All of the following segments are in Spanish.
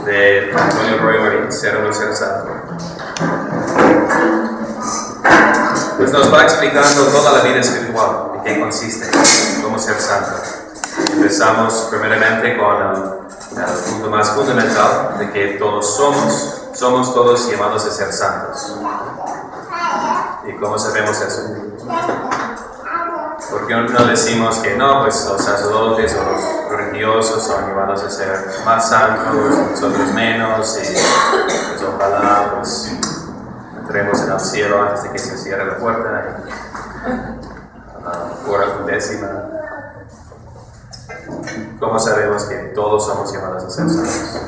de Antonio Roy Marín, Ser o no ser santo. Pues nos va explicando toda la vida espiritual, en qué consiste, cómo ser santo. Empezamos primeramente con el punto más fundamental de que todos somos todos llamados a ser santos. ¿Y cómo sabemos eso? ¿Por qué no decimos que no, pues los sacerdotes o los religiosos son llamados a ser más santos, nosotros menos, y pues ojalá pues entremos en el cielo antes de que se cierre la puerta y hora undécima? ¿Cómo sabemos que todos somos llamados a ser santos?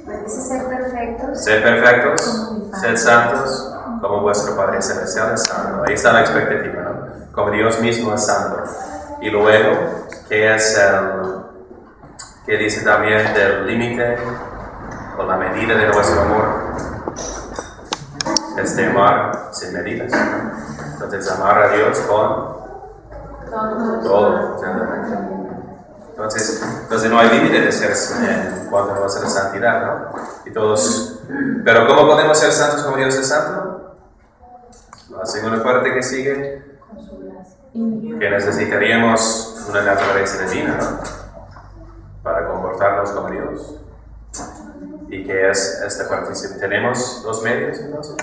Pues dice ser perfectos. Ser perfectos, ser santos, como vuestro Padre Celestial es santo. Ahí está la expectativa, ¿no? Como Dios mismo es santo. Y luego, ¿qué dice también del límite o la medida de nuestro amor? Es de amar sin medidas. Entonces, amar a Dios con todo. Entonces no hay límite de ser en cuanto a nuestra santidad, ¿no? Y todos, pero ¿cómo podemos ser santos como Dios es santo? La segunda parte que sigue, que necesitaríamos una naturaleza divina, ¿no? Para comportarnos como Dios. ¿Y qué es esta participación? ¿Tenemos los medios entonces?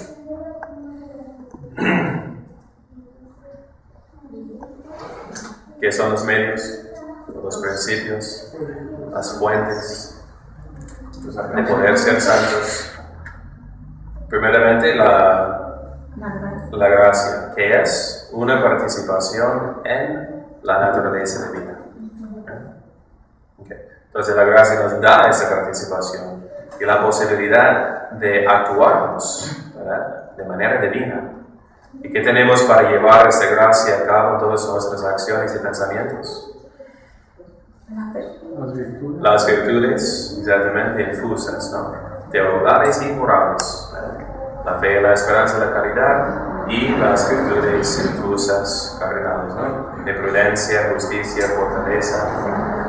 ¿Qué son los medios? Los principios, las fuentes de poder ser santos. Primeramente, la gracia, que es una participación en la naturaleza divina. Okay. Entonces, la gracia nos da esa participación y la posibilidad de actuarnos, ¿verdad?, de manera divina. ¿Y qué tenemos para llevar esta gracia a cabo en todas nuestras acciones y pensamientos? Las virtudes, exactamente, infusas, ¿no? Teologales y morales. La fe, la esperanza, la caridad y las virtudes infusas cardinales, ¿no? De prudencia, justicia, fortaleza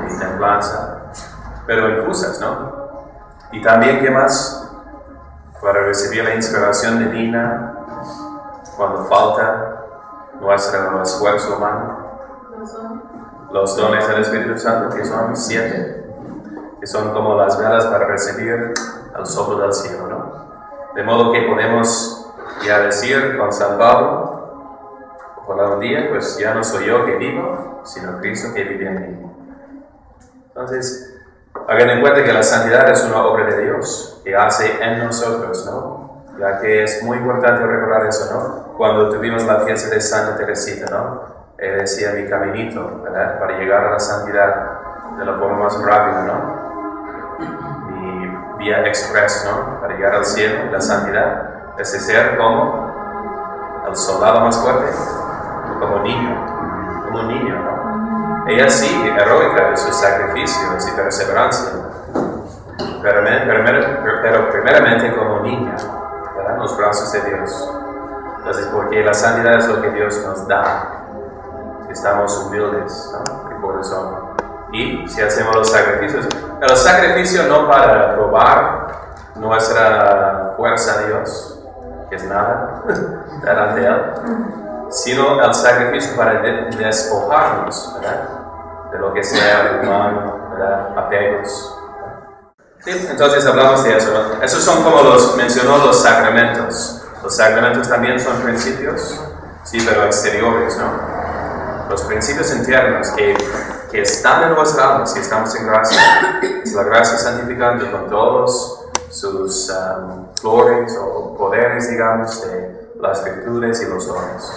y templanza. Pero infusas, ¿no? Y también, ¿qué más? Para recibir la inspiración divina cuando falta nuestro esfuerzo humano. Los dones del Espíritu Santo, que son 7, que son como las velas para recibir el soplo del cielo, ¿no? De modo que podemos ya decir con San Pablo, ojalá un día, pues ya no soy yo que vivo, sino Cristo que vive en mí. Entonces, hagan en cuenta que la santidad es una obra de Dios, que hace en nosotros, ¿no? Ya que es muy importante recordar eso, ¿no? Cuando tuvimos la fiesta de Santa Teresita, ¿no? Él decía mi caminito, ¿verdad? Para llegar a la santidad de la forma más rápida, ¿no? Mi vía express, ¿no? Para llegar al cielo y la santidad es ser como el soldado más fuerte, como un niño, ¿no? Ella sí, heroica de sus sacrificios y perseverancia, pero primeramente como niña, ¿verdad? En los brazos de Dios. Entonces, porque la santidad es lo que Dios nos da. Estamos humildes, ¿no?, de corazón. Y si hacemos los sacrificios, el sacrificio no para probar nuestra fuerza a Dios, que es nada, delante de Él, sino el sacrificio para despojarnos, ¿verdad?, de lo que sea humano, ¿verdad?, apegos. ¿Sí? Entonces hablamos de eso, ¿no? Esos son como mencionó los sacramentos. Los sacramentos también son principios, sí, pero exteriores, ¿no? Los principios internos que están en nuestra alma si estamos en gracia. Es la gracia santificante con todos sus flores o poderes, digamos, de las virtudes y los dones.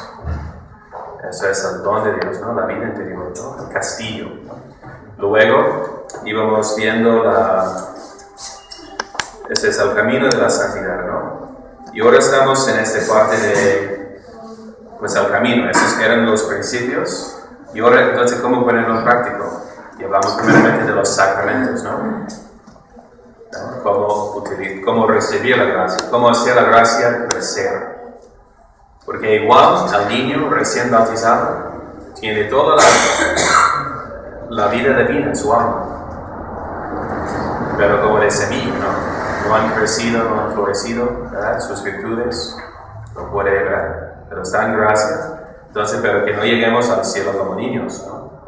Eso es el don de Dios, ¿no? La vida interior, ¿no? El castillo, ¿no? Luego íbamos viendo ese es el camino de la santidad, ¿no? Y ahora estamos en esta parte de pues el camino. Esos eran los principios. Y ahora, entonces, ¿cómo ponerlo en práctico? Y hablamos primeramente de los sacramentos, ¿no? Cómo recibir la gracia, cómo hacer la gracia crecer. Porque igual al niño recién bautizado tiene toda la vida divina en su alma. pero como de semilla, ¿no? No han crecido, no han florecido, ¿verdad? Sus virtudes, no puede ver, pero están en gracia. Entonces, pero que no lleguemos al cielo como niños, ¿no?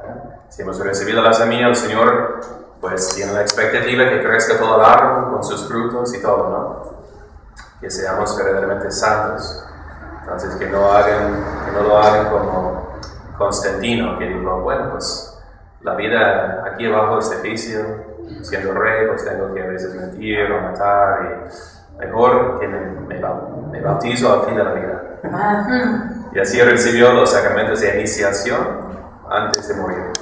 Si hemos recibido la semilla, el Señor pues tiene la expectativa que crezca todo el árbol con sus frutos y todo, ¿no? Que seamos verdaderamente santos. Entonces, que no lo hagan como Constantino, que dijo, bueno, pues la vida aquí abajo es difícil, siendo rey, pues tengo que a veces mentir o matar, y mejor que me bautizo al fin de la vida. Y así recibió los sacramentos de iniciación antes de morir.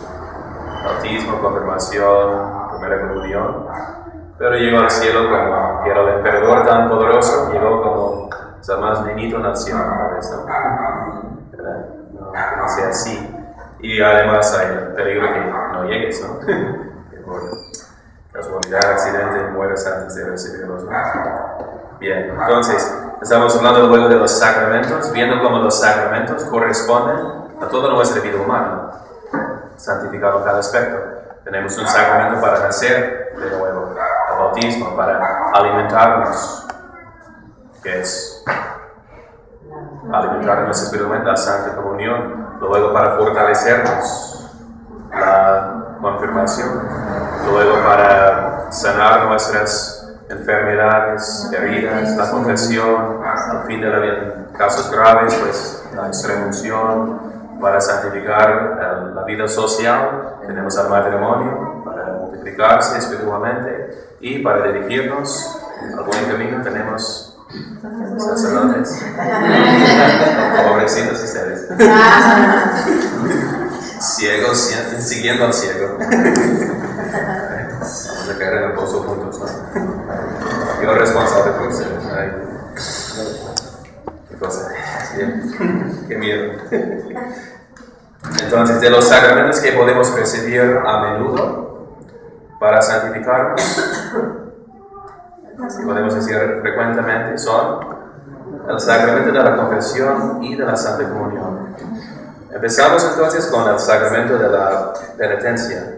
Bautismo, confirmación, primera comunión. Pero llegó al cielo como que era el emperador tan poderoso, llegó como el más niñito nació, ¿no? ¿Verdad? No sea así. Y además hay el peligro que no llegues, ¿no? Que por casualidad, accidente, mueres antes de recibirlos, ¿no? Bien, entonces, estamos hablando luego de los sacramentos, viendo cómo los sacramentos corresponden a toda nuestra vida humana, santificado en cada aspecto. Tenemos un sacramento para nacer de nuevo, el bautismo, para alimentarnos, que es alimentarnos espiritualmente, la Santa Comunión, luego para fortalecernos, la confirmación, luego para sanar nuestras enfermedades, heridas, la confesión, al fin de la vida, en casos graves, pues la extremunción, para santificar la vida social, tenemos al matrimonio, para multiplicarse espiritualmente, y para dirigirnos al buen camino tenemos sacerdotes. Pobrecitos ustedes. Ciegos siguiendo al ciego. Vamos a caer en el pozo juntos, ¿no? Yo responsable por ustedes. Qué cosa. Bien. Qué miedo. Entonces, de los sacramentos que podemos recibir a menudo para santificarnos, podemos decir frecuentemente, son el sacramento de la confesión y de la Santa Comunión. Empezamos entonces con el sacramento de la penitencia.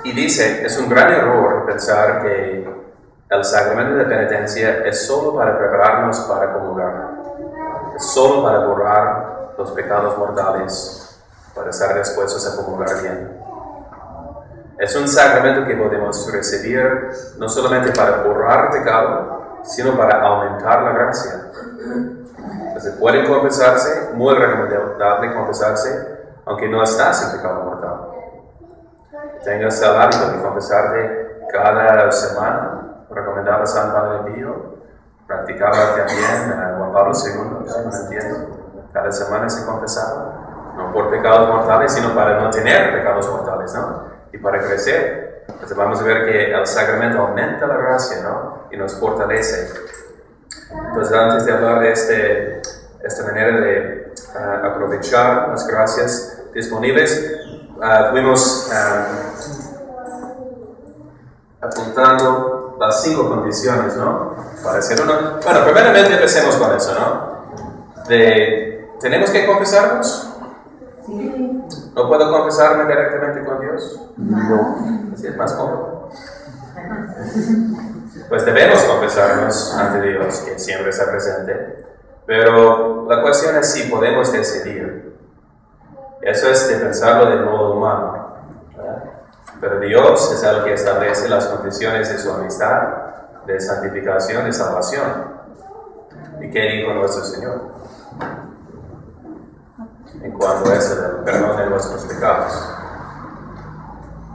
Y dice, es un gran error pensar que el sacramento de penitencia es solo para prepararnos para comulgar, es solo para borrar los pecados mortales, para estar dispuestos a comulgar bien. Es un sacramento que podemos recibir no solamente para borrar el pecado, sino para aumentar la gracia. Entonces puede confesarse, muy recomendable confesarse, aunque no estás en pecado mortal. Tengas el hábito de confesarte cada semana, recomendaba San Padre Pío, practicaba también Juan Pablo II, ¿no entiendes? Cada semana se confesaba, no por pecados mortales, sino para no tener pecados mortales, ¿no? Y para crecer. Entonces vamos a ver que el sacramento aumenta la gracia, ¿no? Y nos fortalece. Entonces antes de hablar de esta manera de aprovechar las gracias disponibles, fuimos apuntando las 5 condiciones, ¿no? Para hacer uno. Bueno, primeramente empecemos con eso, ¿no? ¿Tenemos que confesarnos? Sí. ¿No puedo confesarme directamente con Dios? No. Así es más cómodo. Pues debemos confesarnos ante Dios, que siempre está presente. Pero la cuestión es si podemos decidir. Eso es de pensarlo de modo humano, ¿verdad? Pero Dios es el que establece las condiciones de su amistad, de santificación, de salvación. ¿Y qué dijo nuestro Señor? En cuanto a eso del perdón de nuestros pecados.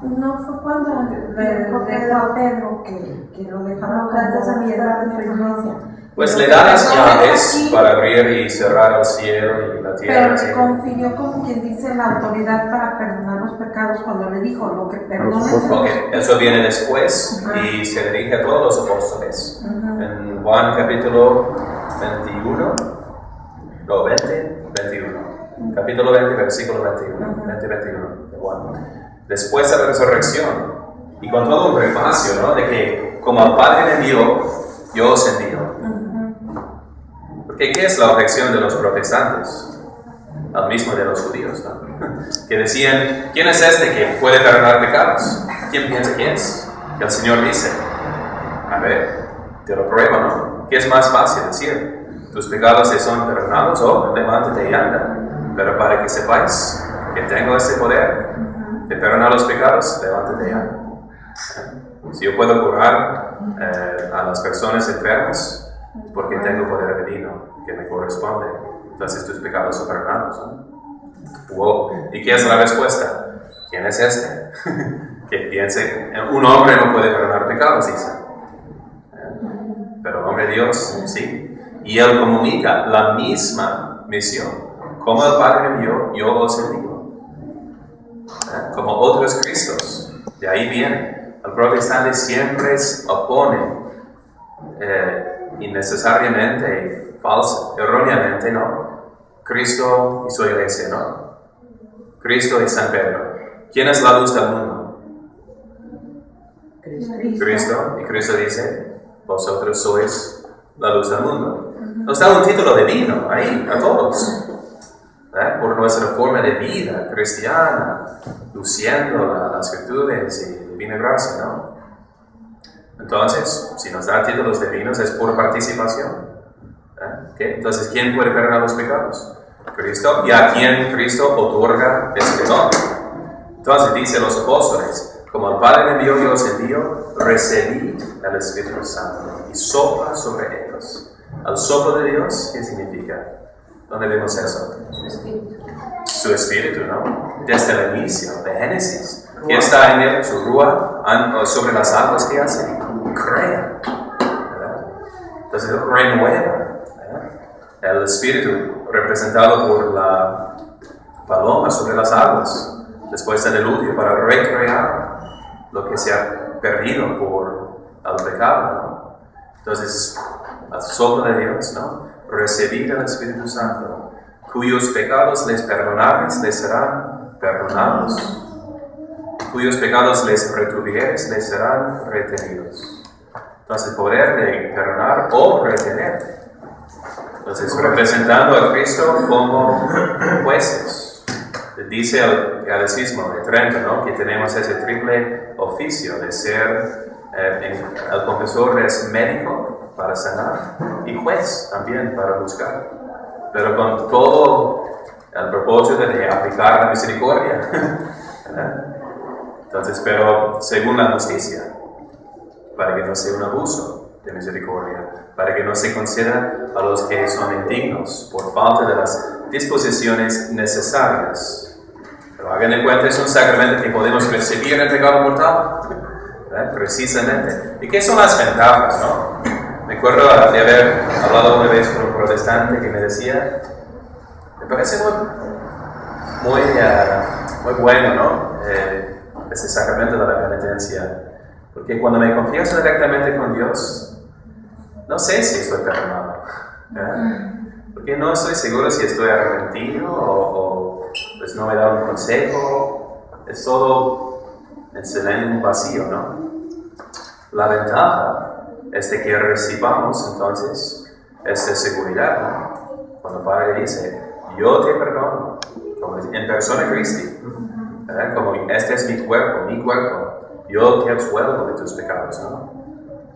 No fue cuando le dijo a Pedro que lo dejaba antes de piedra de su iglesia. Pues le da las llaves para abrir y cerrar el cielo y la tierra. Pero confirió como quien dice la autoridad para perdonar los pecados cuando le dijo lo que perdones. Okay. Eso viene después y se dirige a todos los apóstoles. En Juan capítulo 21, no, 21. Capítulo 20, versículo 21. 21 de Juan. Después de la resurrección, y con todo un prefacio, ¿no? De que como el Padre me envió, yo os envío. Porque ¿qué es la objeción de los protestantes? Al mismo de los judíos, ¿no? Que decían, ¿quién es este que puede perdonar pecados? ¿Quién piensa que es? que el Señor dice, a ver, te lo pruebo, ¿no? ¿Qué es más fácil decir? ¿Tus pecados te son perdonados o levántate y anda? Pero para que sepáis que tengo ese poder de perdonar los pecados, levántate y anda. Si yo puedo curar a las personas enfermas, porque tengo poder divino que me corresponde, entonces tus pecados son perdonados, ¿no? Wow. ¿Y qué es la respuesta? ¿Quién es este? Que piense, un hombre no puede perdonar pecados, dice. Pero el hombre de Dios, sí. Y él comunica la misma misión. Como el Padre me envió, yo os envío. Como otros Cristos. De ahí viene. El protestante siempre se opone innecesariamente, erróneamente, ¿no? Cristo y su iglesia, ¿no? Cristo y San Pedro. ¿Quién es la luz del mundo? Cristo. Y Cristo dice, vosotros sois la luz del mundo. Nos da un título divino ahí, a todos. Por nuestra forma de vida cristiana, luciendo las virtudes y divina gracia, ¿no? Entonces, si nos da títulos divinos es por participación. ¿Okay? Entonces, ¿quién puede perdonar los pecados? Cristo. ¿Y a quién Cristo otorga este don? Entonces, dice los apóstoles, como el Padre me envió, yo os envío, recibid el Espíritu Santo y sopla sobre ellos. El soplo de Dios, ¿qué significa? ¿Dónde vemos eso? Su Espíritu, ¿no? Desde el inicio, de Génesis. ¿Qué está en él? Su rúa, sobre las aguas que hace. Crea. ¿Verdad? Entonces, renueva. El Espíritu, representado por la paloma sobre las aguas, después del diluvio, para recrear lo que se ha perdido por el pecado, ¿no? Entonces, el soplo de Dios, ¿no? Recibir el Espíritu Santo, cuyos pecados les perdonares, les serán perdonados, cuyos pecados les retuvieres, les serán retenidos. Entonces, poder de perdonar o retener. Entonces, representando a Cristo como jueces. Dice el Catecismo de Trento, ¿no? Que tenemos ese triple oficio de ser, el confesor es médico para sanar y juez también para juzgar, pero con todo el propósito de aplicar la misericordia. Entonces, pero según la justicia, para que no sea un abuso de misericordia, para que no se conceda a los que son indignos por falta de las disposiciones necesarias. Pero hagan en cuenta, es un sacramento que podemos recibir en el pecado mortal, ¿verdad? Precisamente. ¿Y qué son las ventajas, no? Me acuerdo de haber hablado una vez con un protestante que me decía, me parece muy bueno, ¿no? Ese sacramento de la penitencia. Porque cuando me confieso directamente con Dios, no sé si estoy perdonado, ¿verdad? Porque no estoy seguro si estoy arrepentido o pues no me da un consejo. Es todo en silencio vacío, ¿no? La ventaja es de que recibamos entonces esta seguridad, ¿no? Cuando el Padre dice, yo te perdono, como en persona Christi, ¿verdad? Como este es mi cuerpo, yo te absuelvo de tus pecados, ¿no?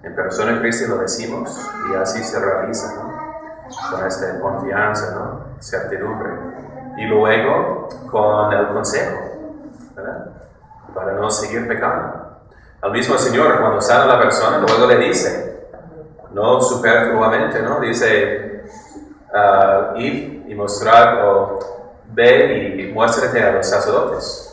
En persona Christi lo decimos y así se realiza, ¿no? Con esta confianza, ¿no? Certidumbre. Y luego con el consejo, ¿verdad? Para no seguir pecando. Al mismo Señor, cuando sana a la persona, luego le dice, no superfluamente, ¿no? Dice, id y mostrar, o ve y muéstrate a los sacerdotes.